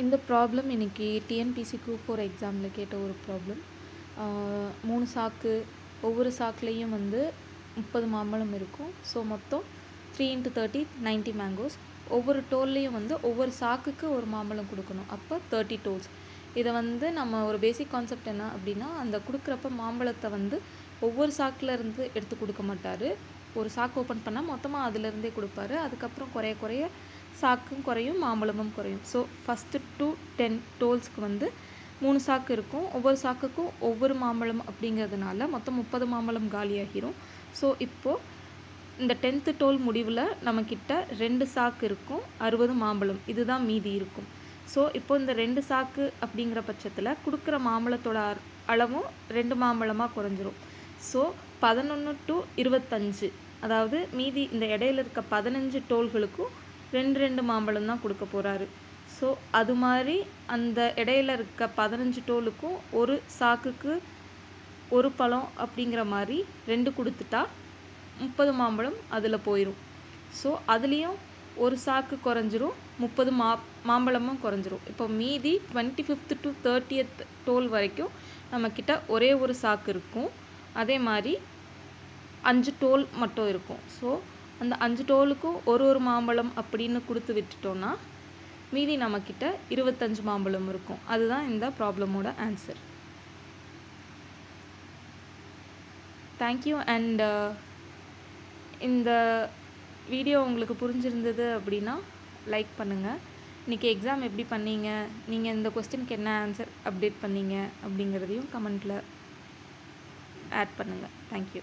இந்த ப்ராப்ளம் இன்றைக்கி TNPSC group 4 எக்ஸாமில் கேட்ட ஒரு ப்ராப்ளம். 3 சாக்கு, ஒவ்வொரு சாக்குலேயும் வந்து 30 மாம்பழம் இருக்கும். ஸோ மொத்தம் 3 × 30 90 மேங்கோஸ். ஒவ்வொரு டோல்லையும் வந்து ஒவ்வொரு சாக்குக்கு ஒரு மாம்பழம் கொடுக்கணும். அப்போ 30 டோல்ஸ். இதை வந்து நம்ம ஒரு பேசிக் கான்செப்ட் என்ன அப்படின்னா, அந்த கொடுக்குறப்ப மாம்பழத்தை வந்து ஒவ்வொரு சாக்கில் இருந்து எடுத்து கொடுக்க மாட்டார். ஒரு சாக்கு ஓப்பன் பண்ணால் மொத்தமாக அதிலேருந்தே கொடுப்பாரு. அதுக்கப்புறம் குறைய சாக்கும் குறையும், மாம்பழமும் குறையும். ஸோ ஃபஸ்ட்டு 2 10 டோல்ஸ்க்கு வந்து 3 சாக்கு இருக்கும். ஒவ்வொரு சாக்குக்கும் ஒவ்வொரு மாம்பழம் அப்படிங்கிறதுனால மொத்தம் 30 மாம்பழம் காலியாகிரும். ஸோ இப்போது இந்த 10th டோல் முடிவில் நம்மக்கிட்ட 2 சாக்கு இருக்கும், 60 மாம்பழம். இதுதான் மீதி இருக்கும். ஸோ இப்போ இந்த 2 சாக்கு அப்படிங்கிற பட்சத்தில் கொடுக்குற மாம்பழத்தோட அளவும் 2 மாம்பழமாக குறைஞ்சிரும். ஸோ 11 to 25, அதாவது மீதி இந்த இடையில இருக்க 15 டோல்களுக்கும் 2 மாம்பழம் தான் கொடுக்க போகிறாரு. ஸோ அது மாதிரி அந்த இடையில இருக்க 15 டோலுக்கும் ஒரு சாக்குக்கு ஒரு பழம் அப்படிங்கிற மாதிரி 2 கொடுத்துட்டா 30 மாம்பழம் அதில் போயிடும். ஸோ அதுலேயும் ஒரு சாக்கு குறைஞ்சிரும், 30 மாம்பழமும் குறைஞ்சிரும். இப்போ மீதி 25th to 30th டோல் வரைக்கும் நம்மக்கிட்ட ஒரே ஒரு சாக்கு இருக்கும். அதே மாதிரி 5 டோல் மட்டும் இருக்கும். ஸோ அந்த 5 டோலுக்கும் ஒரு மாம்பழம் அப்படின்னு கொடுத்து விட்டுட்டோன்னா மீதி நம்மக்கிட்ட 25 மாம்பழம் இருக்கும். அதுதான் இந்த ப்ராப்ளமோட ஆன்சர். தேங்க்யூ. அண்ட் இந்த வீடியோ உங்களுக்கு புரிஞ்சிருந்தது அப்படின்னா லைக் பண்ணுங்கள். இன்றைக்கி எக்ஸாம் எப்படி பண்ணீங்க, நீங்கள் இந்த கொஸ்டினுக்கு என்ன ஆன்சர் அப்டேட் பண்ணீங்க அப்படிங்கிறதையும் கமெண்ட்டில் ஆட் பண்ணுங்கள். தேங்க்யூ.